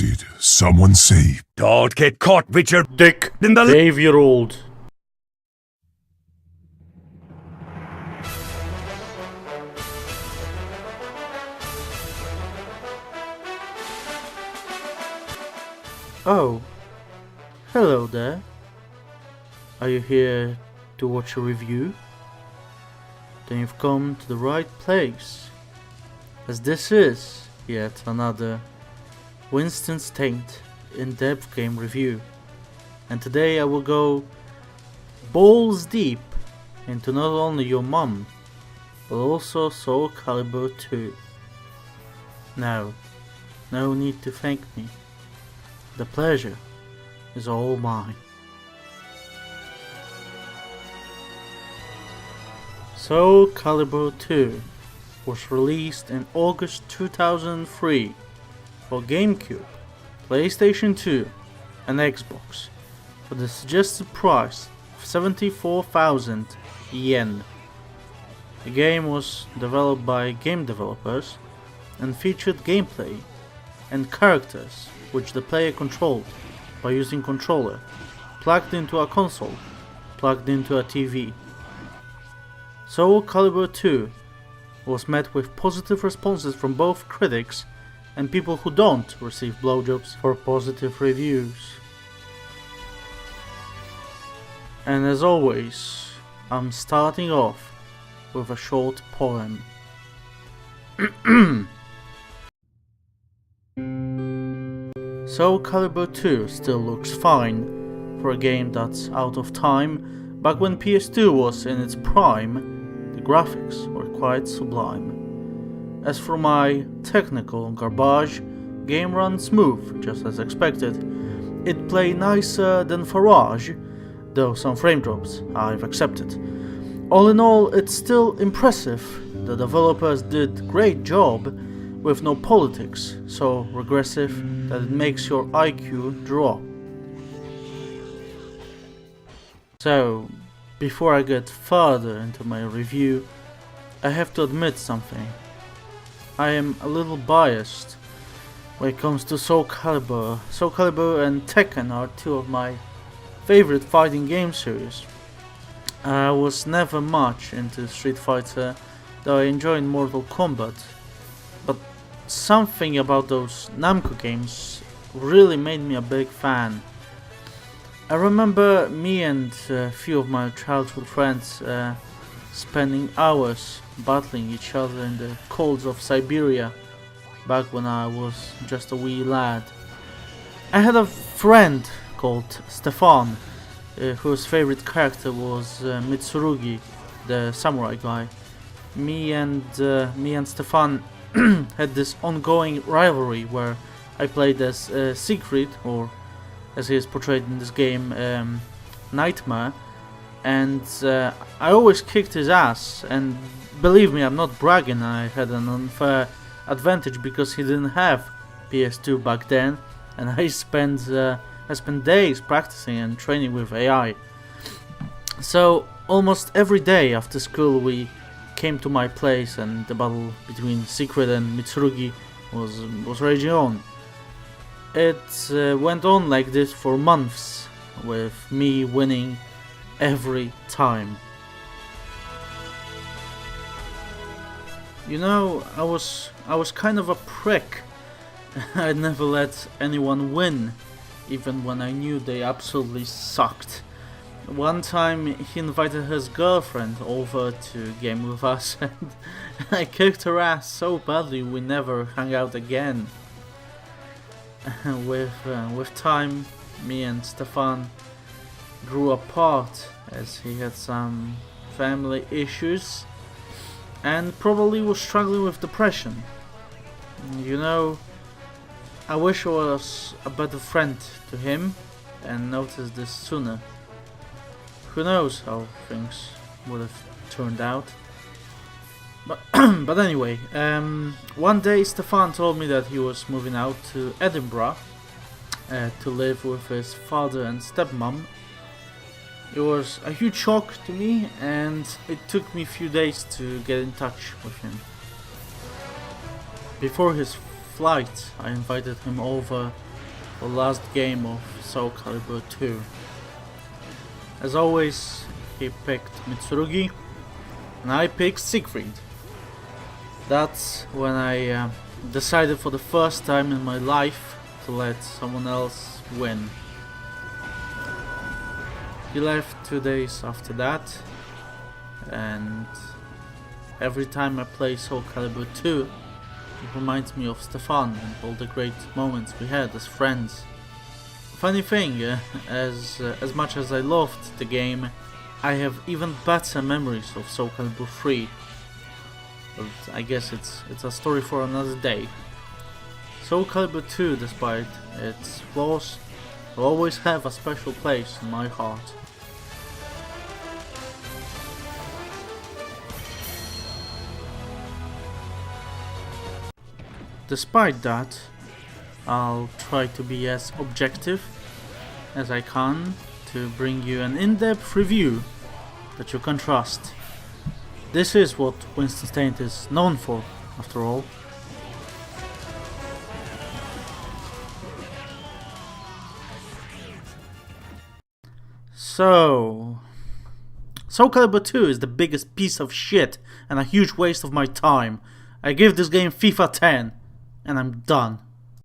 Did someone say... Don't get caught with your dick in the... 5-year-old. Oh, hello there. Are you here to watch a review? Then you've come to the right place, as this is yet another Winston's Taint in-depth game review. And today I will go balls deep into not only your mum, but also Soul Calibur 2. Now, no need to thank me. The pleasure is all mine. Soul Calibur 2 was released in August 2003 for GameCube, PlayStation 2 and Xbox for the suggested price of 74,000 yen. The game was developed by game developers and featured gameplay and characters which the player controlled by using controller plugged into a console, plugged into a TV. Soul Calibur 2 was met with positive responses from both critics and people who don't receive blowjobs for positive reviews. And as always, I'm starting off with a short poem. Soul Calibur 2 still looks fine for a game that's out of time. Back when PS2 was in its prime, the graphics were quite sublime. As for my technical garbage, game runs smooth just as expected. It played nicer than Farage, though some frame drops I've accepted. All in all, it's still impressive. The developers did great job with no politics, so regressive that it makes your IQ drop. So, before I get further into my review, I have to admit something. I am a little biased when it comes to Soul Calibur. Soul Calibur and Tekken are two of my favorite fighting game series. I was never much into Street Fighter, though I enjoyed Mortal Kombat. But something about those Namco games really made me a big fan. I remember me and a few of my childhood friends spending hours battling each other in the colds of Siberia back when I was just a wee lad. I had a friend called Stefan, whose favorite character was Mitsurugi, the samurai guy. Me and Stefan had this ongoing rivalry where I played as Siegfried, or as he is portrayed in this game, Nightmare, and I always kicked his ass. And believe me, I'm not bragging, I had an unfair advantage because he didn't have PS2 back then, and I spent days practicing and training with AI. So almost every day after school we came to my place and the battle between Siegfried and Mitsurugi was raging on. It went on like this for months, with me winning every time. You know, I was kind of a prick. I'd never let anyone win, even when I knew they absolutely sucked. One time he invited his girlfriend over to game with us and I kicked her ass so badly we never hung out again. With time, me and Stefan grew apart as he had some family issues and probably was struggling with depression. You know, I wish I was a better friend to him and noticed this sooner. Who knows how things would have turned out. But anyway, one day Stefan told me that he was moving out to Edinburgh to live with his father and stepmom. It was a huge shock to me and it took me a few days to get in touch with him. Before his flight, I invited him over the last game of Soul Calibur 2. As always, he picked Mitsurugi, and I picked Siegfried. That's when I decided for the first time in my life to let someone else win. He left 2 days after that, and every time I play Soul Calibur 2, it reminds me of Stefan and all the great moments we had as friends. Funny thing, as much as I loved the game, I have even better memories of Soul Calibur 3. But I guess it's a story for another day. Soul Calibur 2, despite its flaws, will always have a special place in my heart. Despite that, I'll try to be as objective as I can to bring you an in-depth review that you can trust. This is what Winston's Taint is known for, after all. So, Soul Calibur 2 is the biggest piece of shit and a huge waste of my time. I give this game FIFA 10, and I'm done.